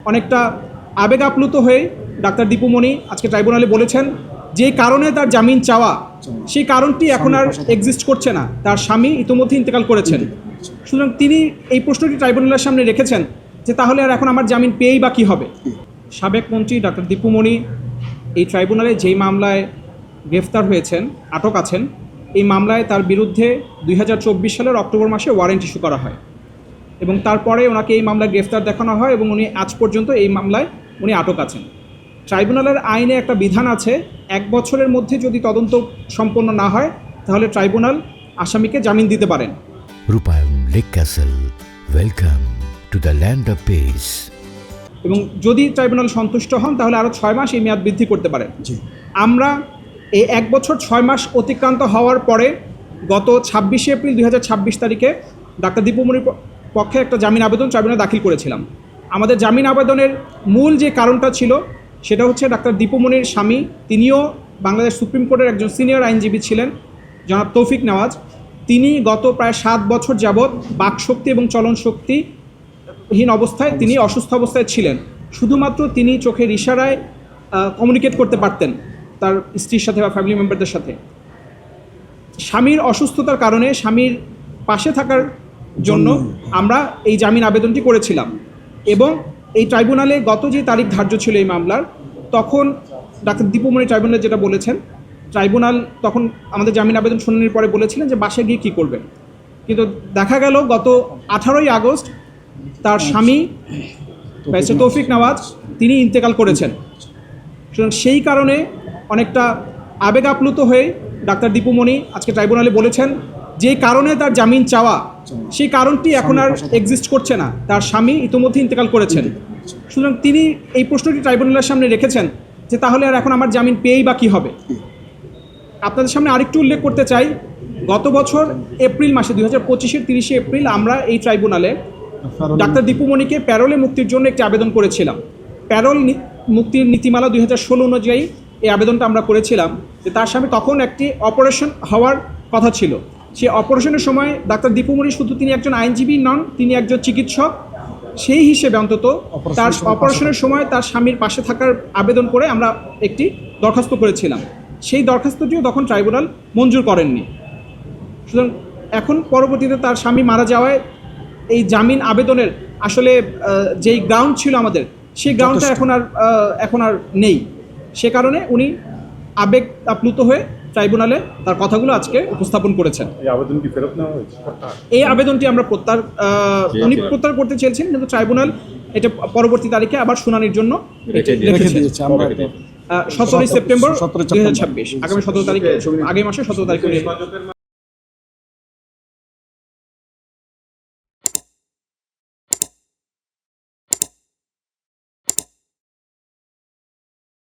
অনেকটা আবেগ আপ্লুত হয়ে ডাক্তার দীপুমণি আজকে ট্রাইব্যুনালে বলেছেন যে কারণে তার জামিন চাওয়া সেই কারণটি এখন আর এক্সিস্ট করছে না। তার স্বামী ইতিমধ্যে ইন্তেকাল করেছেন। সুতরাং তিনি এই প্রশ্নটি ট্রাইব্যুনালের সামনে রেখেছেন যে তাহলে আর এখন আমার জামিন পেয়েই বা কী হবে। সাবেক মন্ত্রী ডাক্তার দীপুমণি এই ট্রাইব্যুনালে যেই মামলায় গ্রেফতার হয়েছেন, আটক আছেন, এই মামলায় তার বিরুদ্ধে 2024 সালের অক্টোবর মাসে ওয়ারেন্ট ইস্যু করা হয় এবং তারপরে ওনাকে এই মামলায় গ্রেফতার দেখানো হয় এবং উনি আজ পর্যন্ত এই মামলায় উনি আটক আছেন। ট্রাইব্যুনালের আইনে একটা বিধান আছে, 1 বছরের মধ্যে যদি তদন্ত সম্পন্ন না হয় তাহলে ট্রাইব্যুনাল আসামিকে জামিন দিতে পারেন। রূপায়ণ lake castle, welcome to the land of piece. এবং যদি ট্রাইব্যুনাল সন্তুষ্ট হন তাহলে আরও 6 মাস এই মেয়াদ বৃদ্ধি করতে পারেন। আমরা এই 1 বছর 6 মাস অতিক্রান্ত হওয়ার পরে গত 26 এপ্রিল 2026 তারিখে ডাক্তার দীপুমণির পক্ষে একটা জামিন আবেদন ট্রাইব্যুনালে দাখিল করেছিলাম। আমাদের জামিন আবেদনের মূল যে কারণটা ছিল সেটা হচ্ছে ডাক্তার দীপুমণির স্বামী, তিনিও বাংলাদেশ সুপ্রিম কোর্টের একজন সিনিয়র আইনজীবী ছিলেন, জনাব তৌফিক নেওয়াজ। তিনি গত প্রায় 7 বছর যাবৎ বাকশক্তি এবং চলন শক্তিহীন অবস্থায়, তিনি অসুস্থ অবস্থায় ছিলেন। শুধুমাত্র তিনি চোখের ইশারায় কমিউনিকেট করতে পারতেন তার স্ত্রীর সাথে বা ফ্যামিলি মেম্বারদের সাথে। স্বামীর অসুস্থতার কারণে স্বামীর পাশে থাকার জন্য আমরা এই জামিন আবেদনটি করেছিলাম এবং এই ট্রাইব্যুনালে গত যে তারিখ ধার্য ছিল এই মামলার, তখন ডাক্তার দীপুমণি ট্রাইব্যুনালে যেটা বলেছেন, ট্রাইব্যুনাল তখন আমাদের জামিন আবেদন শুনানির পরে বলেছিলেন যে বাসায় গিয়ে কী করবেন। কিন্তু দেখা গেল গত 18ই আগস্ট তার স্বামী ব্যারিস্টার তৌফিক নেওয়াজ তিনি ইন্তেকাল করেছেন। সুতরাং সেই কারণে অনেকটা আবেগ আপ্লুত হয়ে ডাক্তার দীপুমণি আজকে ট্রাইব্যুনালে বলেছেন যে কারণে তার জামিন চাওয়া সেই কারণটি এখন আর এক্সিস্ট করছে না। তার স্বামী ইতিমধ্যে ইন্তেকাল করেছেন। সুতরাং তিনি এই প্রশ্নটি ট্রাইব্যুনালের সামনে রেখেছেন যে তাহলে আর এখন আমার জামিন পেয়েই বা কী হবে। আপনাদের সামনে আরেকটু উল্লেখ করতে চাই, গত বছর এপ্রিল মাসে 2025-এর 30শে এপ্রিল আমরা এই ট্রাইব্যুনালে ডাক্তার দীপুমণিকে প্যারোলে মুক্তির জন্য একটি আবেদন করেছিলাম। প্যারোল মুক্তির নীতিমালা 2016 অনুযায়ী এই আবেদনটা আমরা করেছিলাম যে তার স্বামী তখন একটি অপারেশন হওয়ার কথা ছিল। সেই অপারেশনের সময় ডাক্তার দীপুমণি শুধু তিনি একজন আইনজীবী নন, তিনি একজন চিকিৎসক। সেই হিসেবে অন্তত তার অপারেশনের সময় তার স্বামীর পাশে থাকার আবেদন করে আমরা একটি দরখাস্ত করেছিলাম। সেই দরখাস্তটিও তখন ট্রাইব্যুনাল মঞ্জুর করেননি। সুতরাং এখন পরবর্তীতে তার স্বামী মারা যাওয়ায় এই জামিন আবেদনের আসলে যেই গ্রাউন্ড ছিল আমাদের, সেই গ্রাউন্ডটা এখন আর নেই। সে কারণে উনি আবেগ আপ্লুত হয়ে ট্রাইব্যুনালে তার কথাগুলো আজকে উপস্থাপন করেছেন। এই আবেদনটি আমরা উনি প্রত্যাহার করতে চেয়েছেন, কিন্তু ট্রাইব্যুনাল এটা পরবর্তী তারিখে আবার শুনানির জন্য রেখে দিয়েছে। 17 সেপ্টেম্বর 2026, আগামী 17 তারিখে, আগামী মাসে 17 তারিখে।